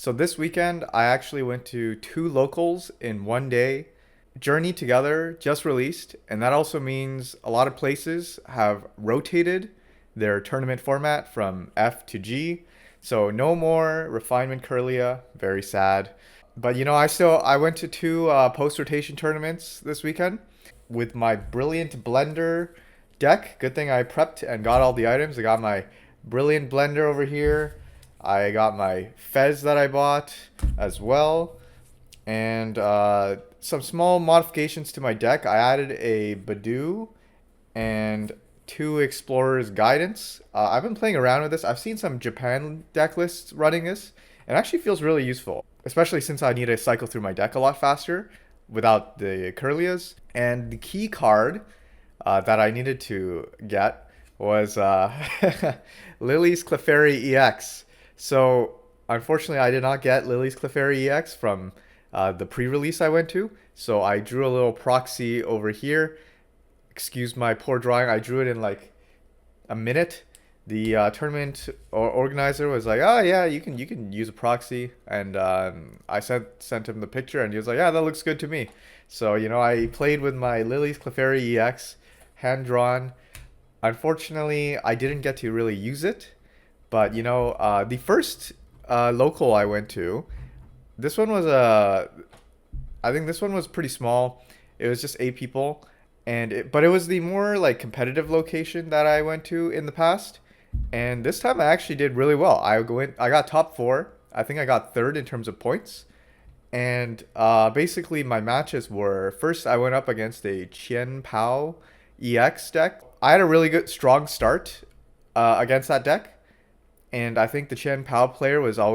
So this weekend, I actually went to two locals in one day. Journey Together just released, and that also means a lot of places have rotated their tournament format from F to G. So no more Refinement Curlia, very sad. But I went to two post rotation tournaments this weekend with my Brilliant Blender deck. Good thing I prepped and got all the items. I got my Brilliant Blender over here. I got my Fez that I bought as well, and some small modifications to my deck. I added a Badu and two Explorer's Guidance. I've been playing around with this. I've seen some Japan deck lists running this. It actually feels really useful, especially since I need to cycle through my deck a lot faster without the Curlias. And the key card that I needed to get was Lily's Clefairy EX. So unfortunately, I did not get Lily's Clefairy EX from the pre-release I went to. So I drew a little proxy over here. Excuse my poor drawing. I drew it in like a minute. The tournament organizer was like, "Oh yeah, you can use a proxy," and I sent him the picture, and he was like, "Yeah, that looks good to me." So I played with my Lily's Clefairy EX, hand drawn. Unfortunately, I didn't get to really use it, but the first local I went to, this one was I think this one was pretty small. It was just 8 people, but it was the more like competitive location that I went to in the past, and this time I actually did really well. I got top four. I think I got third in terms of points, and basically my matches were first I went up against a Qian Pao EX deck. I had a really good strong start against that deck, and I think the Chen Pao player was a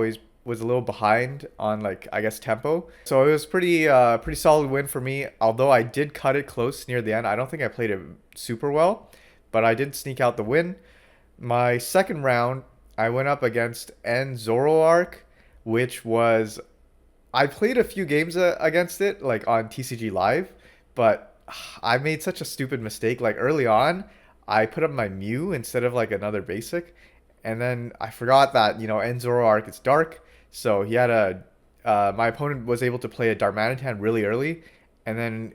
little behind on like I guess tempo. So it was pretty solid win for me. Although I did cut it close near the end. I don't think I played it super well, but I did sneak out the win. My second round, I went up against N Zoroark, which was I played a few games against it like on TCG Live, but I made such a stupid mistake. Like early on, I put up my Mew instead of like another basic, and then I forgot that N Zoroark is dark, so he had my opponent was able to play a Darmanitan really early, and then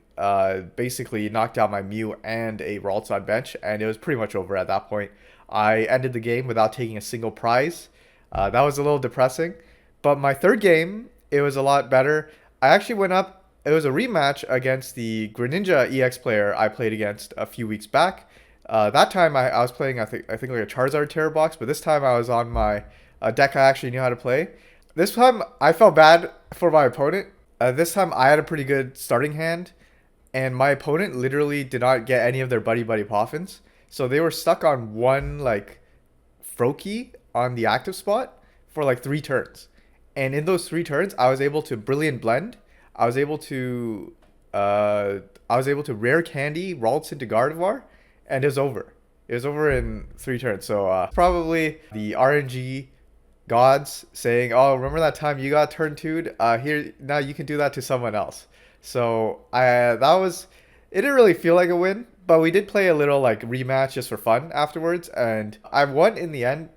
basically knocked out my Mew and a Ralts on bench, and it was pretty much over at that point. I ended the game without taking a single prize. That was a little depressing, but my third game it was a lot better. I actually went up. It was a rematch against the Greninja EX player I played against a few weeks back. That time I was playing I think like a Charizard Terror box, but this time I was on my deck I actually knew how to play. This time I felt bad for my opponent. This time I had a pretty good starting hand, and my opponent literally did not get any of their Buddy Buddy Poffins, so they were stuck on one like Froakie on the active spot for like 3 turns, and in those 3 turns I was able to Brilliant Blend. I was able to uh, I was able to rare candy Ralts into Gardevoir, and it was over. It was over in 3 turns. So probably the RNG gods saying, "Oh, remember that time you got turn 2'd? Here now you can do that to someone else." So I that was it didn't really feel like a win, but we did play a little like rematch just for fun afterwards, and I won in the end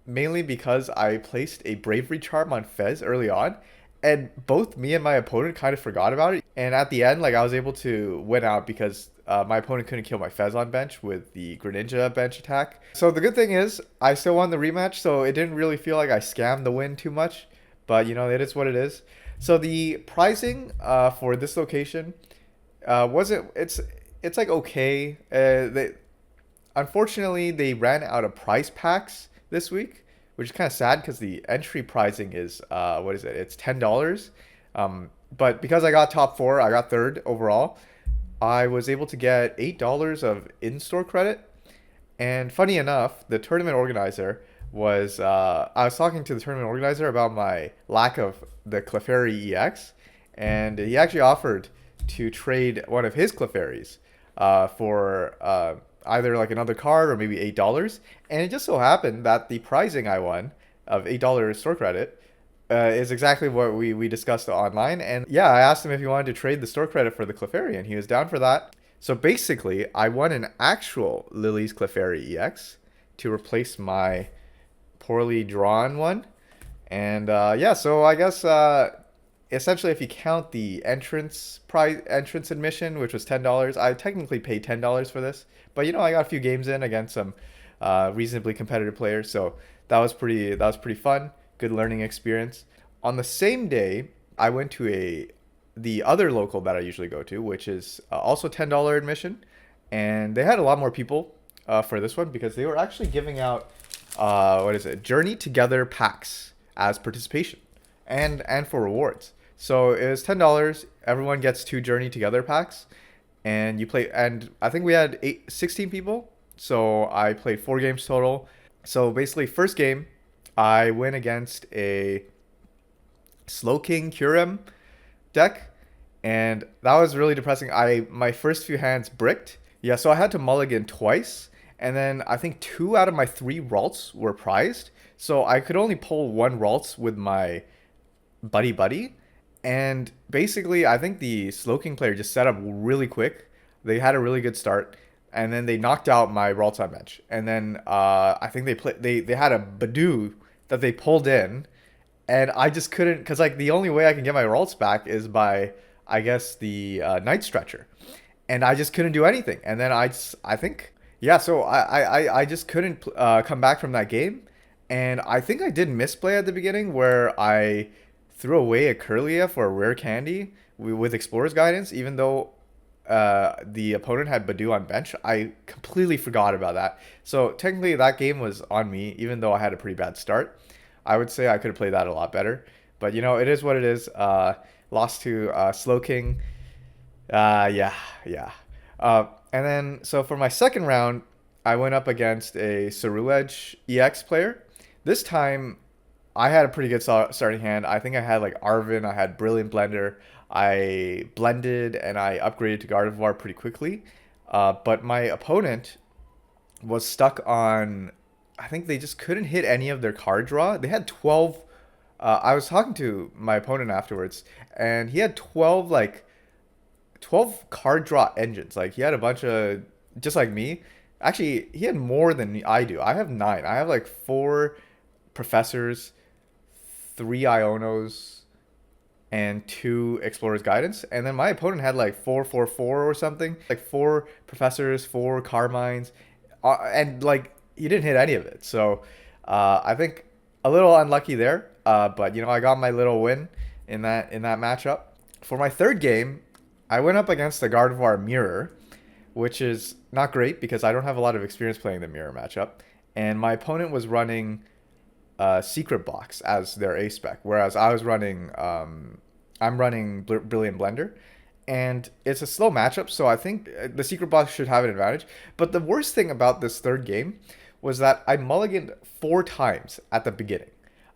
mainly because I placed a Bravery Charm on Fez early on, and both me and my opponent kind of forgot about it. And at the end, like I was able to win out because my opponent couldn't kill my Fez on bench with the Greninja bench attack. So the good thing is I still won the rematch, so it didn't really feel like I scammed the win too much. But it is what it is. So the pricing for this location wasn't it's like okay. Unfortunately they ran out of prize packs this week, which is kind of sad because the entry pricing is what is it? It's $10. But because I got top four, I got third overall. I was able to get $8 of in-store credit. And funny enough, the tournament organizer was I was talking to the tournament organizer about my lack of the Clefairy EX, and he actually offered to trade one of his Clefairies for either like another card or maybe $8. And it just so happened that the pricing I won of $8 store credit is exactly what we discussed online. And yeah, I asked him if he wanted to trade the store credit for the Clefairy, and he was down for that. So basically, I won an actual Lily's Clefairy EX to replace my poorly drawn one. And yeah, so I guess essentially, if you count the entrance admission, which was $10, I technically paid $10 for this. But I got a few games in against some reasonably competitive players, so that was pretty fun. Good learning experience. On the same day, I went to the other local that I usually go to, which is also $10 admission, and they had a lot more people for this one because they were actually giving out what is it, Journey Together packs as participation and for rewards. So it was $10. Everyone gets two Journey Together packs, and you play. And I think we had 16 people, so I played 4 games total. So basically, first game, I win against a Slowking Kurem deck, and that was really depressing. My first few hands bricked. Yeah, so I had to mulligan twice, and then I think 2 out of my 3 Ralts were prized. So I could only pull one Ralts with my buddy, and basically I think the Slowking player just set up really quick. They had a really good start, and then they knocked out my Ralts on bench, and then I think they had a Badu that they pulled in, and I just couldn't, because like the only way I can get my Ralts back is by, I guess, the Night Stretcher, and I just couldn't do anything. And then I think, yeah, so I just couldn't come back from that game, and I think I did misplay at the beginning where I threw away a Curlia for a rare candy with Explorer's Guidance, even though the opponent had Badu on bench. I completely forgot about that. So technically, that game was on me, even though I had a pretty bad start. I would say I could have played that a lot better. But it is what it is. Lost to Slowking. Yeah, yeah. And then, so for my second round, I went up against a Cerulege EX player. This time, I had a pretty good starting hand. I think I had like Arven, I had Brilliant Blender. I blended and I upgraded to Gardevoir pretty quickly. But my opponent was stuck on, I think they just couldn't hit any of their card draw. They had 12. I was talking to my opponent afterwards, and he had 12, like, 12 card draw engines. Like, he had a bunch of, just like me. Actually, he had more than I do. I have 9. I have like 4 professors, 3 Ionos, and 2 Explorer's Guidance. And then my opponent had like 4 or something. Like 4 professors, 4 Carmines. And like he didn't hit any of it. So I think a little unlucky there. But I got my little win in that matchup. For my third game, I went up against the Gardevoir Mirror, which is not great because I don't have a lot of experience playing the Mirror matchup. And my opponent was running Secret Box as their A spec, whereas I'm running Brilliant Blender, and it's a slow matchup, so I think the Secret Box should have an advantage. But the worst thing about this third game was that I mulliganed 4 times at the beginning.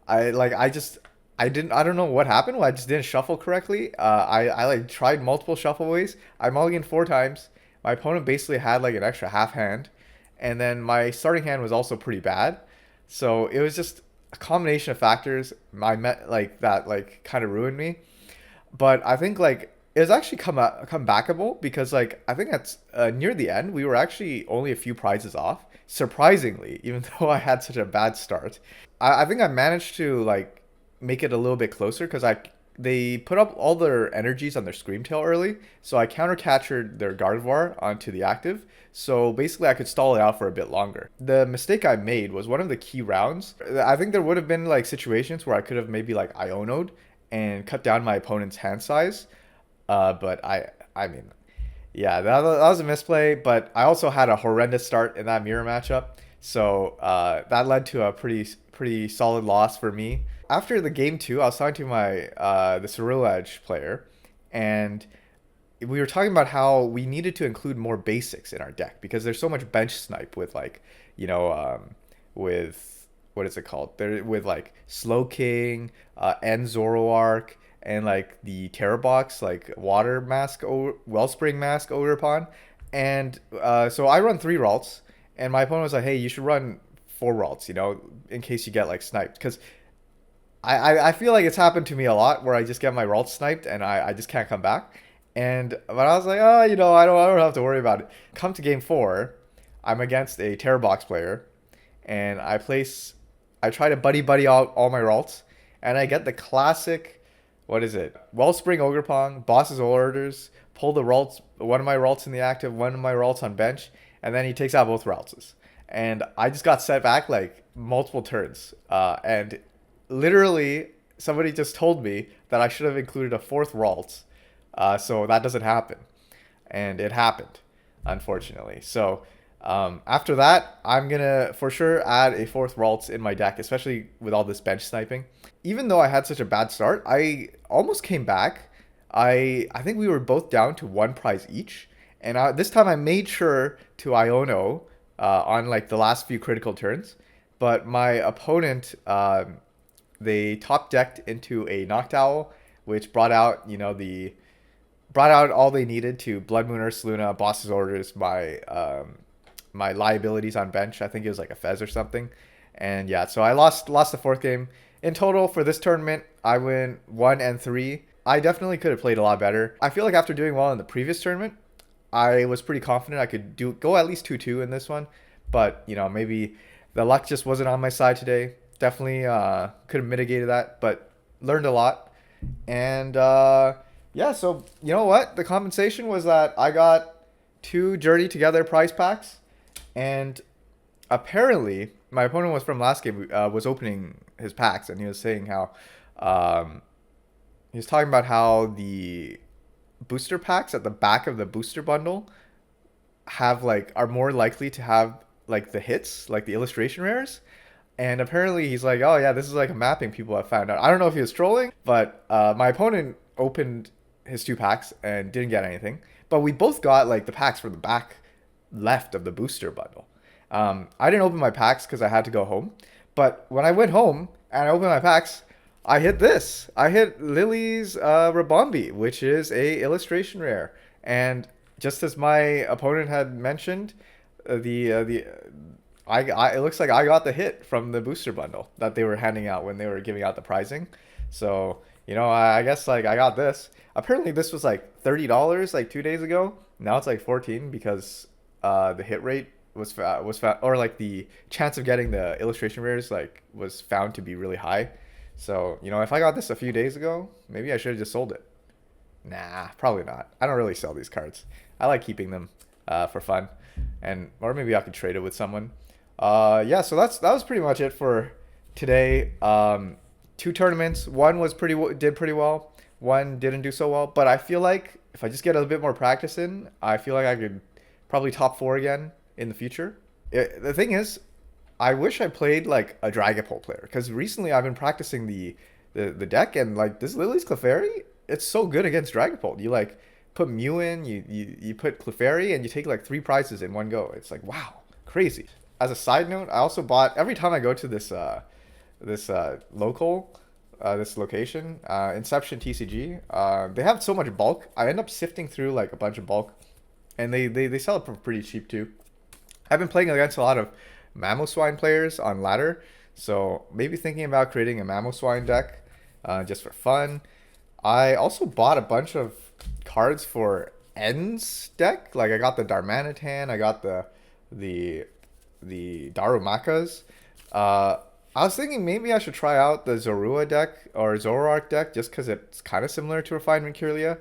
I don't know what happened. Well, I just didn't shuffle correctly. I like tried multiple shuffle ways. I mulliganed 4 times. My opponent basically had like an extra half hand, and then my starting hand was also pretty bad. So it was just a combination of factors. I met like that like kind of ruined me. But I think like it was actually come backable because like I think that's near the end we were actually only a few prizes off. Surprisingly, even though I had such a bad start, I think I managed to like make it a little bit closer because they put up all their energies on their Screamtail early, so I counter captured their Gardevoir onto the active. So basically, I could stall it out for a bit longer. The mistake I made was one of the key rounds. I think there would have been like situations where I could have maybe like Iono'd and cut down my opponent's hand size. But I mean, yeah, that was a misplay. But I also had a horrendous start in that mirror matchup, so that led to a pretty solid loss for me. After the game two, I was talking to my the Cerulege player, and we were talking about how we needed to include more basics in our deck because there's so much bench snipe with like, with what is it called? There with like Slowking, and Zoroark, and like the Terror Box, like Water Mask, Wellspring Mask Ogerpon, and so I run 3 Ralts, and my opponent was like, "Hey, you should run 4 Ralts, in case you get like sniped," because I feel like it's happened to me a lot where I just get my Ralt sniped and I just can't come back. But I was like, oh, I don't have to worry about it. Come to game 4, I'm against a Terror Box player, and I try to buddy all my Ralts, and I get the classic, what is it? Wellspring Ogerpong, Boss's Orders, pull the Ralts, one of my Ralts in the active, one of my Ralts on bench, and then he takes out both Ralts. And I just got set back like multiple turns. And literally, somebody just told me that I should have included a fourth Ralt, so that doesn't happen. And it happened, unfortunately. So after that, I'm gonna for sure add a fourth Ralts in my deck, especially with all this bench sniping. Even though I had such a bad start, I almost came back. I think we were both down to one prize each, and this time I made sure to Iono on like the last few critical turns, but my opponent they top decked into a Noctowl, which brought out the brought out all they needed to Blood Moon Ursaluna, Boss's Orders, my liabilities on bench. I think it was like a Fez or something. And yeah, so I lost the fourth game. In total for this tournament, I went 1-3. I definitely could have played a lot better. I feel like after doing well in the previous tournament, I was pretty confident I could go at least 2-2 in this one. But, maybe the luck just wasn't on my side today. Definitely could have mitigated that, but learned a lot. And yeah, so you know what? The compensation was that I got 2 Journey Together prize packs, and apparently my opponent was from last game, was opening his packs, and he was saying how um, he was talking about how the booster packs at the back of the booster bundle have like are more likely to have like the hits, like the illustration rares. And apparently he's like, oh yeah, this is like a mapping people have found out. I don't know if he was trolling, but my opponent opened his 2 packs and didn't get anything. But we both got like the packs from the back left of the booster bundle. I didn't open my packs because I had to go home. But when I went home and I opened my packs, I hit this. I hit Lily's Rabombi, which is a illustration rare. And just as my opponent had mentioned, the it looks like I got the hit from the booster bundle that they were handing out when they were giving out the prizing. So, I guess like I got this. Apparently this was like $30 like 2 days ago. Now it's like 14 because the hit rate was found, or like the chance of getting the illustration rares like was found to be really high. So, if I got this a few days ago, maybe I should have just sold it. Nah, probably not. I don't really sell these cards. I like keeping them for fun, and or maybe I could trade it with someone. Yeah, so that was pretty much it for today. 2 tournaments. One was did pretty well. One didn't do so well. But I feel like if I just get a bit more practice in, I feel like I could probably top 4 again in the future. The thing is, I wish I played like a Dragapult player because recently I've been practicing the deck, and like this Lily's Clefairy, it's so good against Dragapult. You like put Mew in, you put Clefairy, and you take like 3 prizes in one go. It's like wow, crazy. As a side note, I also bought every time I go to this location, Inception TCG. They have so much bulk. I end up sifting through like a bunch of bulk, and they sell it for pretty cheap too. I've been playing against a lot of Mamoswine players on ladder, so maybe thinking about creating a Mamoswine deck just for fun. I also bought a bunch of cards for Ends deck. Like I got the Darmanitan, I got the Darumakas. I was thinking maybe I should try out the Zorua deck or Zoroark deck just because it's kind of similar to Refinement Kirlia.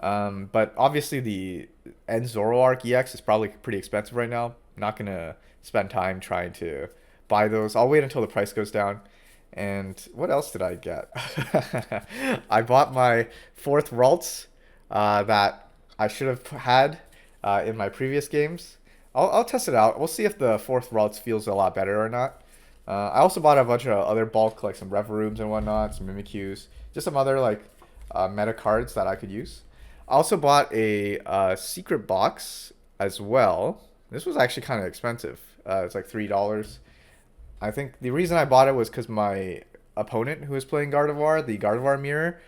But obviously the End Zoroark EX is probably pretty expensive right now. Not gonna spend time trying to buy those. I'll wait until the price goes down. And what else did I get? I bought my 4th Ralts that I should have had in my previous games. I'll test it out. We'll see if the 4th Ralts feels a lot better or not. I also bought a bunch of other bulk, like some Revarooms and whatnot, some Mimikyus, just some other like meta cards that I could use. I also bought a secret box as well. This was actually kind of expensive. It's like $3. I think the reason I bought it was because my opponent who was playing Gardevoir, the Gardevoir mirror,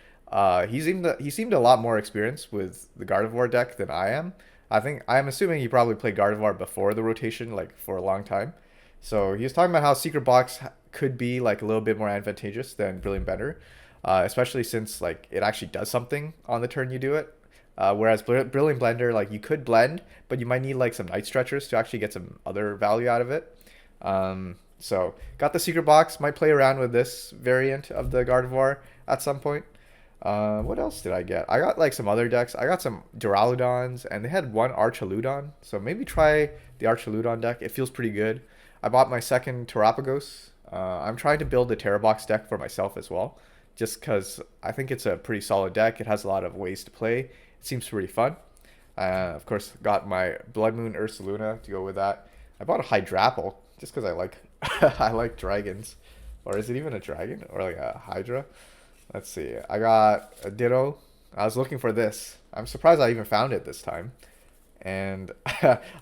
he seemed a lot more experienced with the Gardevoir deck than I am. I'm assuming he probably played Gardevoir before the rotation, like for a long time. So he was talking about how Secret Box could be like a little bit more advantageous than Brilliant Bender, especially since like it actually does something on the turn you do it. Whereas Brilliant Blender, like you could blend, but you might need like some Night Stretchers to actually get some other value out of it. So got the secret box. Might play around with this variant of the Gardevoir at some point. What else did I get? I got like some other decks. I got some Duraludons, and they had one Archaludon. So maybe try the Archaludon deck. It feels pretty good. I bought my second Terapagos. I'm trying to build a Terrabox deck for myself as well, just because I think it's a pretty solid deck. It has a lot of ways to play. It seems pretty fun. Of course, got my Blood Moon Ursaluna to go with that. I bought a Hydrapple just because I like I like dragons, or is it even a dragon or like a Hydra? Let's see. I got a Ditto. I was looking for this. I'm surprised I even found it this time. And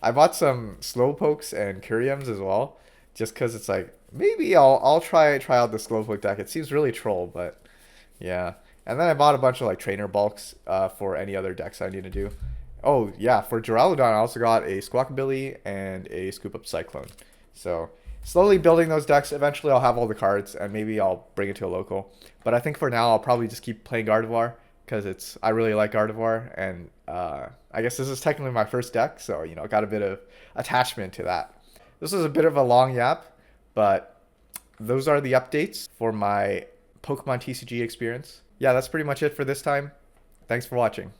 I bought some Slowpokes and Kyurems as well, just because it's like maybe I'll try out the Slowpoke deck. It seems really troll, but yeah. And then I bought a bunch of like trainer bulks for any other decks I need to do. Oh yeah, for Duraludon I also got a Squawkabilly and a Scoop Up Cyclone. So slowly building those decks. Eventually I'll have all the cards and maybe I'll bring it to a local. But I think for now I'll probably just keep playing Gardevoir because I really like Gardevoir, and I guess this is technically my first deck, so I got a bit of attachment to that. This is a bit of a long yap, but those are the updates for my Pokemon TCG experience. Yeah, that's pretty much it for this time. Thanks for watching.